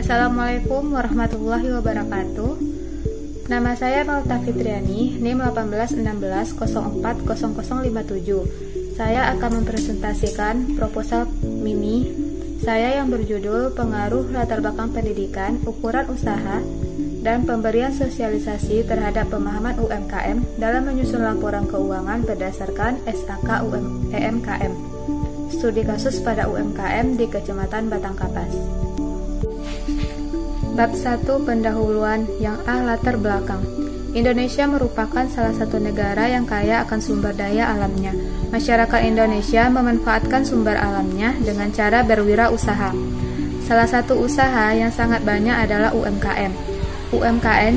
Assalamualaikum warahmatullahi wabarakatuh. Nama saya Malta Fitriani, NIM 1816040057. Saya akan mempresentasikan proposal MIMI saya yang berjudul Pengaruh Latar Belakang Pendidikan, Ukuran Usaha, dan Pemberian Sosialisasi terhadap Pemahaman UMKM dalam menyusun laporan keuangan berdasarkan SAK EMKM. Studi kasus pada UMKM di Kecamatan Batangkapas. Bab 1 Pendahuluan yang latar belakang. Indonesia merupakan salah satu negara yang kaya akan sumber daya alamnya. Masyarakat Indonesia memanfaatkan sumber alamnya dengan cara berwirausaha. Salah satu usaha yang sangat banyak adalah UMKM. UMKM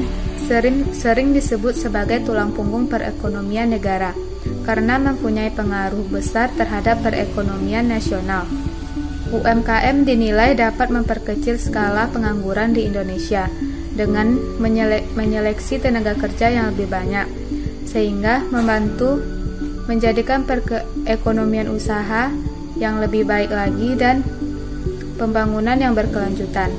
sering disebut sebagai tulang punggung perekonomian negara karena mempunyai pengaruh besar terhadap perekonomian nasional. UMKM dinilai dapat memperkecil skala pengangguran di Indonesia dengan menyeleksi tenaga kerja yang lebih banyak, sehingga membantu menjadikan perekonomian usaha yang lebih baik lagi dan pembangunan yang berkelanjutan.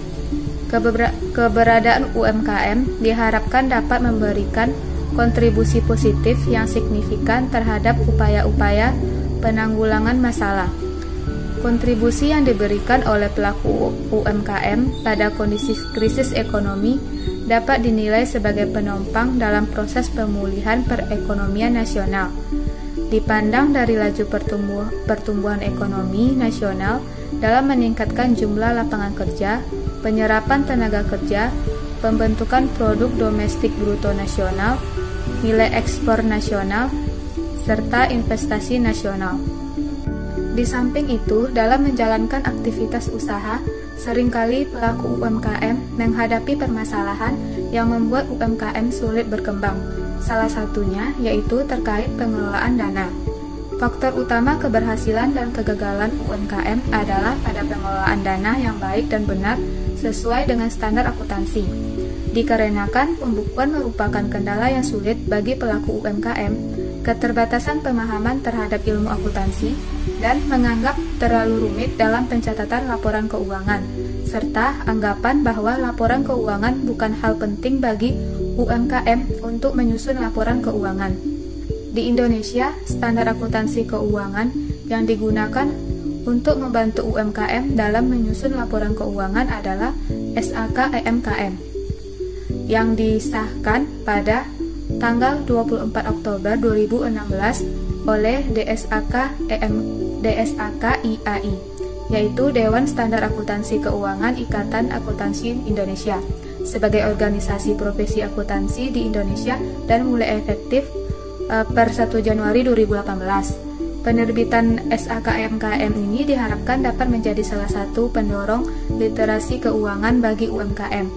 Keberadaan UMKM diharapkan dapat memberikan kontribusi positif yang signifikan terhadap upaya-upaya penanggulangan masalah. Kontribusi yang diberikan oleh pelaku UMKM pada kondisi krisis ekonomi dapat dinilai sebagai penopang dalam proses pemulihan perekonomian nasional. Dipandang dari laju pertumbuhan ekonomi nasional dalam meningkatkan jumlah lapangan kerja, penyerapan tenaga kerja, pembentukan produk domestik bruto nasional, nilai ekspor nasional, serta investasi nasional. Di samping itu, dalam menjalankan aktivitas usaha, seringkali pelaku UMKM menghadapi permasalahan yang membuat UMKM sulit berkembang. Salah satunya yaitu terkait pengelolaan dana. Faktor utama keberhasilan dan kegagalan UMKM adalah pada pengelolaan dana yang baik dan benar sesuai dengan standar akuntansi. Dikarenakan pembukuan merupakan kendala yang sulit bagi pelaku UMKM, keterbatasan pemahaman terhadap ilmu akuntansi, dan menganggap terlalu rumit dalam pencatatan laporan keuangan, serta anggapan bahwa laporan keuangan bukan hal penting bagi UMKM untuk menyusun laporan keuangan. Di Indonesia, standar akuntansi keuangan yang digunakan untuk membantu UMKM dalam menyusun laporan keuangan adalah SAK EMKM, yang disahkan pada tanggal 24 Oktober 2016 oleh DSAK IAI, yaitu Dewan Standar Akuntansi Keuangan Ikatan Akuntansi Indonesia, sebagai organisasi profesi akuntansi di Indonesia dan mulai efektif per 1 Januari 2018. Penerbitan SAK EMKM ini diharapkan dapat menjadi salah satu pendorong literasi keuangan bagi UMKM,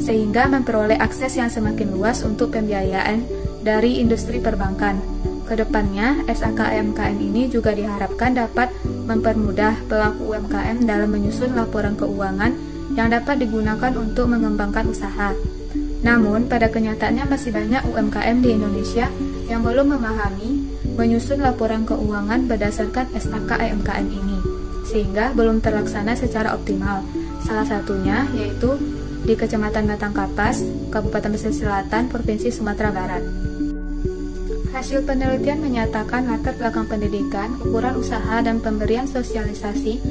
sehingga memperoleh akses yang semakin luas untuk pembiayaan dari industri perbankan. Kedepannya, SAK EMKM ini juga diharapkan dapat mempermudah pelaku UMKM dalam menyusun laporan keuangan yang dapat digunakan untuk mengembangkan usaha. Namun, pada kenyataannya masih banyak UMKM di Indonesia yang belum memahami menyusun laporan keuangan berdasarkan SAK EMKM ini, sehingga belum terlaksana secara optimal. Salah satunya yaitu di Kecamatan Batangkapas, Kabupaten Pesisir Selatan, Provinsi Sumatera Barat. Hasil penelitian menyatakan latar belakang pendidikan, ukuran usaha, dan pemberian sosialisasi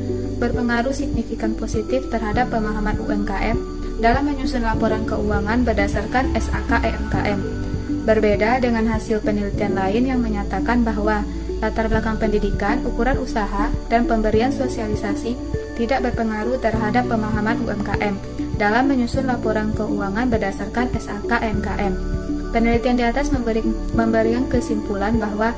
berpengaruh signifikan positif terhadap pemahaman UMKM dalam menyusun laporan keuangan berdasarkan SAK EMKM. Berbeda dengan hasil penelitian lain yang menyatakan bahwa latar belakang pendidikan, ukuran usaha, dan pemberian sosialisasi tidak berpengaruh terhadap pemahaman UMKM dalam menyusun laporan keuangan berdasarkan SAK EMKM. Penelitian di atas memberikan kesimpulan bahwa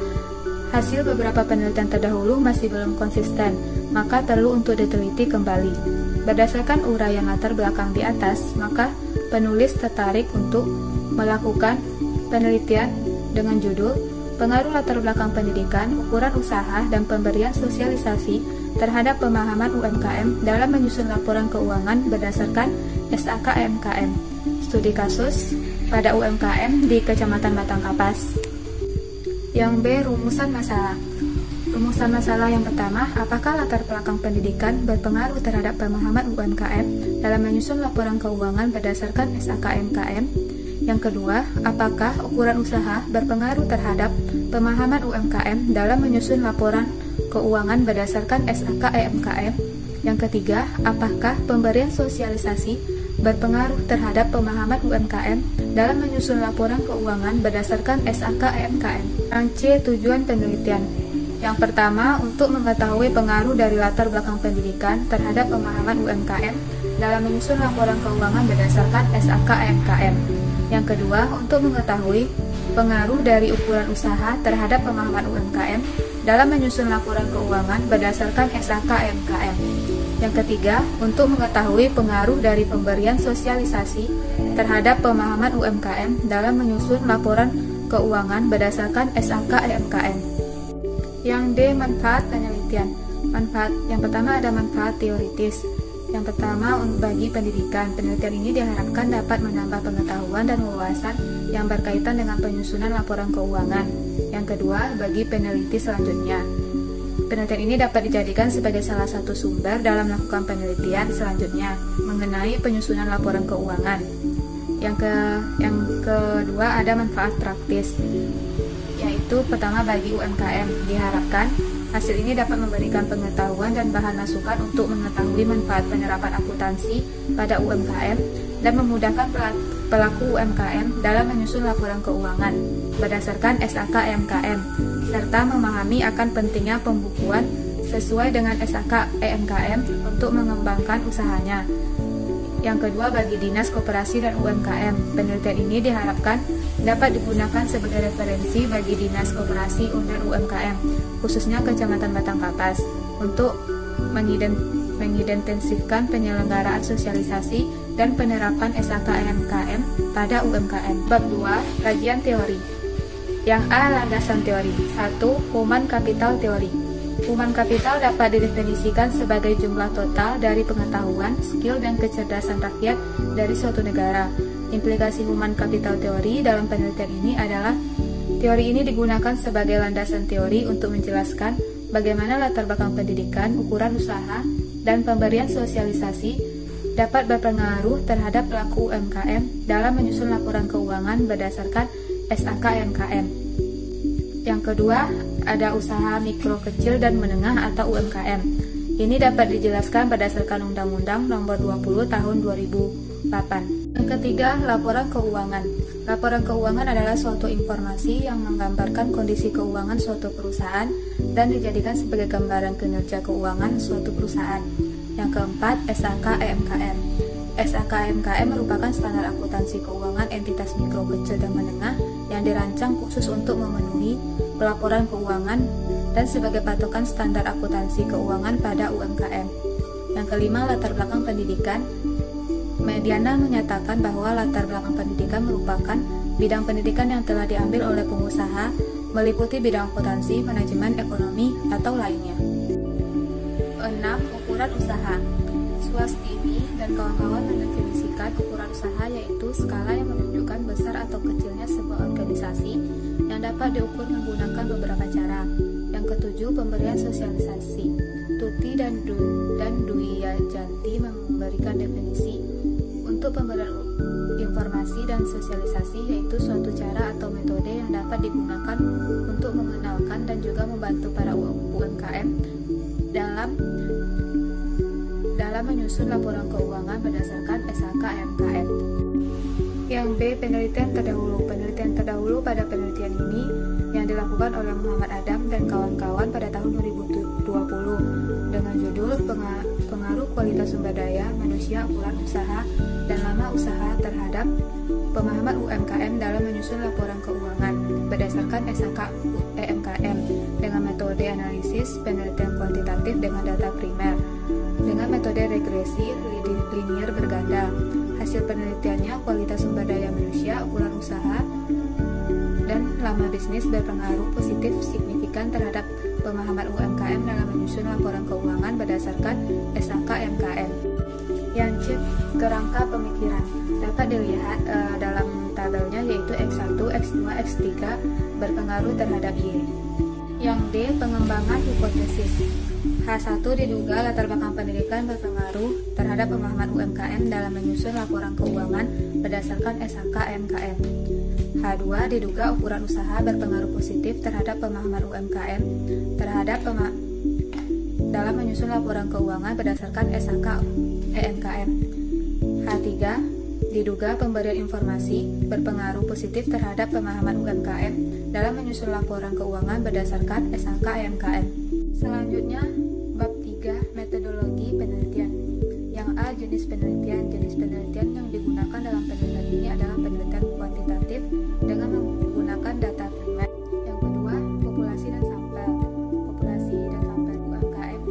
hasil beberapa penelitian terdahulu masih belum konsisten, maka perlu untuk diteliti kembali. Berdasarkan uraian latar belakang di atas, maka penulis tertarik untuk melakukan penelitian dengan judul Pengaruh Latar Belakang Pendidikan, Ukuran Usaha, dan Pemberian Sosialisasi terhadap Pemahaman UMKM dalam menyusun laporan keuangan berdasarkan SAK EMKM. Studi kasus pada UMKM di Kecamatan Batangkapas. Yang B. Rumusan masalah. Rumusan masalah yang pertama, apakah latar belakang pendidikan berpengaruh terhadap pemahaman UMKM dalam menyusun laporan keuangan berdasarkan SAKMKM? Yang kedua, apakah ukuran usaha berpengaruh terhadap pemahaman UMKM dalam menyusun laporan keuangan berdasarkan SAKMKM? Yang ketiga, apakah pemberian sosialisasi berpengaruh terhadap pemahaman UMKM dalam menyusun laporan keuangan berdasarkan SAKMKM? Yang C, tujuan penelitian. Yang pertama, untuk mengetahui pengaruh dari latar belakang pendidikan terhadap pemahaman UMKM dalam menyusun laporan keuangan berdasarkan SAKMKM. Yang kedua, untuk mengetahui pengaruh dari ukuran usaha terhadap pemahaman UMKM dalam menyusun laporan keuangan berdasarkan SAKMKM. Yang ketiga, untuk mengetahui pengaruh dari pemberian sosialisasi terhadap pemahaman UMKM dalam menyusun laporan keuangan berdasarkan SAKMKM. Yang D, manfaat penelitian. Manfaat yang pertama ada manfaat teoritis. Yang pertama, bagi pendidikan, penelitian ini diharapkan dapat menambah pengetahuan dan wawasan yang berkaitan dengan penyusunan laporan keuangan. Yang kedua, bagi peneliti selanjutnya, penelitian ini dapat dijadikan sebagai salah satu sumber dalam melakukan penelitian selanjutnya mengenai penyusunan laporan keuangan. Yang kedua ada manfaat praktis, yaitu pertama bagi UMKM. Diharapkan hasil ini dapat memberikan pengetahuan dan bahan masukan untuk mengetahui manfaat penerapan akuntansi pada UMKM dan memudahkan pelaku UMKM dalam menyusun laporan keuangan berdasarkan SAKMKM, serta memahami akan pentingnya pembukuan sesuai dengan SAKMKM untuk mengembangkan usahanya. Yang kedua, bagi Dinas Koperasi dan UMKM, penelitian ini diharapkan dapat digunakan sebagai referensi bagi Dinas Koperasi dan UMKM, khususnya Kecamatan Batangkapas, untuk mengidentifikasikan penyelenggaraan sosialisasi dan penerapan SAKMKM pada UMKM. Bab 2, kajian teori. Yang A, landasan teori. 1. Human Capital Teori. Human capital dapat didefinisikan sebagai jumlah total dari pengetahuan, skill, dan kecerdasan rakyat dari suatu negara. Implikasi human capital teori dalam penelitian ini adalah teori ini digunakan sebagai landasan teori untuk menjelaskan bagaimana latar belakang pendidikan, ukuran usaha, dan pemberian sosialisasi dapat berpengaruh terhadap pelaku UMKM dalam menyusun laporan keuangan berdasarkan SAKMKM. Yang kedua, ada usaha mikro, kecil, dan menengah atau UMKM. Ini dapat dijelaskan berdasarkan Undang-Undang Nomor 20 Tahun 2008. Yang ketiga, laporan keuangan. Laporan keuangan adalah suatu informasi yang menggambarkan kondisi keuangan suatu perusahaan dan dijadikan sebagai gambaran kinerja keuangan suatu perusahaan. Yang keempat, SAKMKM. SAKMKM merupakan standar akuntansi keuangan entitas mikro, kecil, dan menengah yang dirancang khusus untuk memenuhi pelaporan keuangan dan sebagai patokan standar akuntansi keuangan pada UMKM. Yang kelima, latar belakang pendidikan. Mediana menyatakan bahwa latar belakang pendidikan merupakan bidang pendidikan yang telah diambil oleh pengusaha, meliputi bidang akuntansi, manajemen, ekonomi, atau lainnya. 6. Ukuran usaha. Swastini dan kawan-kawan mendefinisikan ukuran usaha, yaitu skala yang menunjukkan besar atau kecilnya sebuah organisasi yang dapat diukur menggunakan beberapa cara. Yang ketujuh, pemberian sosialisasi. Tuti dan Dwi Janti memberikan definisi untuk pemberian informasi dan sosialisasi, yaitu suatu cara atau metode yang dapat digunakan untuk mengenalkan dan juga membantu para UMKM dalam menyusun laporan keuangan berdasarkan SAKMKM. Yang B, penelitian terdahulu. Penelitian terdahulu pada penelitian ini yang dilakukan oleh Muhammad Adam dan kawan-kawan pada tahun 2020 dengan judul Pengaruh Kualitas Sumber Daya Manusia, Ukuran Usaha, dan Lama Usaha terhadap Pemahaman UMKM dalam menyusun laporan keuangan berdasarkan SAKMKM dengan metode analisis penelitian kuantitatif dengan data primer dengan metode regresi linier berganda. Hasil penelitiannya, kualitas sumber daya manusia, ukuran usaha, dan lama bisnis berpengaruh positif signifikan terhadap pemahaman UMKM dalam menyusun laporan keuangan berdasarkan SAKMKM. Yang C, kerangka pemikiran. Dapat dilihat dalam tabelnya, yaitu X1, X2, X3 berpengaruh terhadap Y. Yang D. Pengembangan hipotesis. H1 diduga latar belakang pendidikan berpengaruh terhadap pemahaman UMKM dalam menyusun laporan keuangan berdasarkan SHK MKM. H2 diduga ukuran usaha berpengaruh positif terhadap pemahaman UMKM dalam menyusun laporan keuangan berdasarkan SHK EMKM. H3 diduga pemberian informasi berpengaruh positif terhadap pemahaman UMKM dalam menyusun laporan keuangan berdasarkan SHK EMKM. Selanjutnya, bab 3 metodologi penelitian. Yang A, jenis penelitian. Jenis penelitian yang digunakan dalam penelitian ini adalah penelitian kuantitatif dengan menggunakan data primer. Yang kedua, populasi dan sampel. Populasi dan sampel UMKM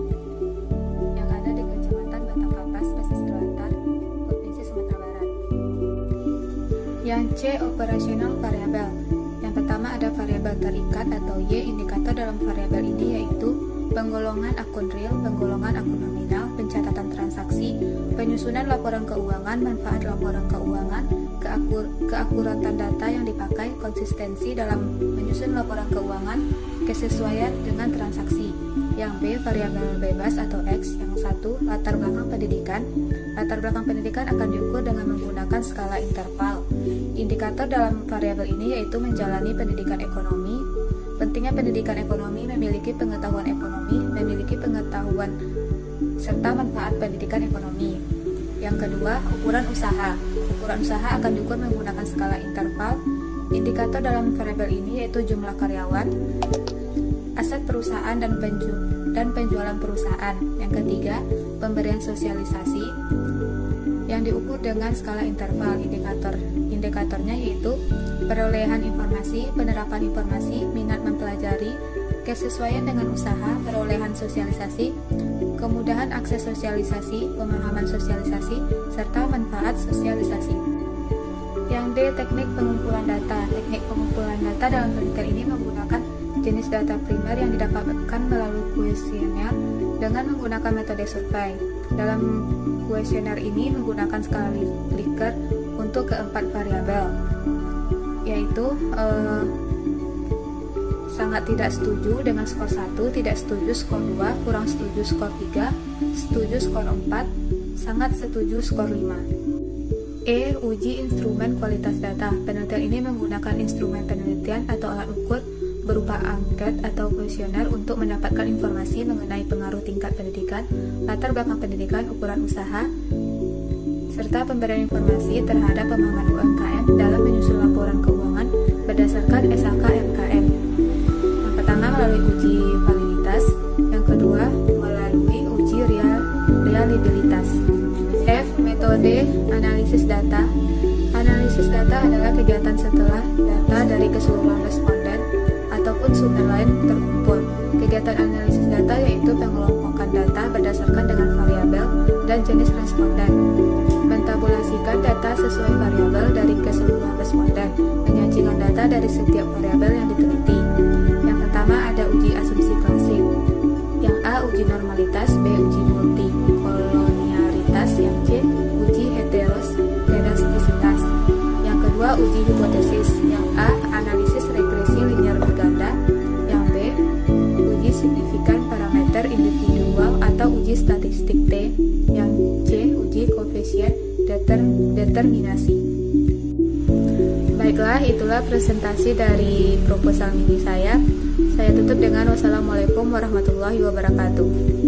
yang ada di Kecamatan Batangapas, Pesisir Selatan, Provinsi Sumatera Barat. Yang C, operational variable. Yang pertama ada variabel terikat atau Y. Indikator dalam variabel ini yaitu penggolongan akun real, penggolongan akun nominal, pencatatan transaksi, penyusunan laporan keuangan, manfaat laporan keuangan, keakuratan data yang dipakai, konsistensi dalam menyusun laporan keuangan, kesesuaian dengan transaksi. Yang B, variabel bebas atau X. Yang 1, latar belakang pendidikan. Latar belakang pendidikan akan diukur dengan menggunakan skala interval. Indikator dalam variabel ini yaitu menjalani pendidikan ekonomi. Pentingnya pendidikan ekonomi, memiliki pengetahuan ekonomi, memiliki pengetahuan serta manfaat pendidikan ekonomi. Yang kedua, ukuran usaha. Ukuran usaha akan diukur menggunakan skala interval. Indikator dalam variabel ini yaitu jumlah karyawan, aset perusahaan dan penjualan perusahaan. Yang ketiga, pemberian sosialisasi yang diukur dengan skala interval. Indikatornya yaitu perolehan informasi, penerapan informasi, minat mempelajari, kesesuaian dengan usaha, perolehan sosialisasi, kemudahan akses sosialisasi, pemahaman sosialisasi, serta manfaat sosialisasi. Yang D, teknik pengumpulan data. Teknik pengumpulan data dalam penelitian ini menggunakan jenis data primer yang didapatkan melalui kuesioner dengan menggunakan metode survei. Dalam kuesioner ini menggunakan skala Likert untuk keempat variabel, yaitu sangat tidak setuju dengan skor 1, tidak setuju skor 2, kurang setuju skor 3, setuju skor 4, sangat setuju skor 5. E, uji instrumen kualitas data. Penelitian ini menggunakan instrumen penelitian atau alat ukur berupa angket atau kuesioner untuk mendapatkan informasi mengenai pengaruh tingkat pendidikan, latar belakang pendidikan, ukuran usaha, serta pemberian informasi terhadap pemahaman UMKM dalam menyusun laporan keuangan berdasarkan SHK MKM. Yang pertama melalui uji validitas, yang kedua melalui uji reliabilitas. F, metode analisis data. Analisis data adalah kegiatan setelah data dari keseluruhan responden ataupun sumber lain terkumpul. Kegiatan analisis data yaitu pengelompokan data berdasarkan dengan variabel dan jenis responden, mentabulasikan data sesuai variabel dari keseluruhan responden, menyajikan data dari setiap variabel yang diteliti. Yang pertama ada uji asumsi klasik. Yang A, uji normalitas. B, uji multikolonialitas. Yang C, uji heteroskedastisitas. Yang kedua, uji hipotesis. Yang A, analisis regresi linear berganda. Yang B, uji signifikan parameter individual atau uji statistik T. Yang C, uji koefisien determinasi. Baiklah, itulah presentasi dari proposal mini saya. Saya tutup dengan wassalamualaikum warahmatullahi wabarakatuh.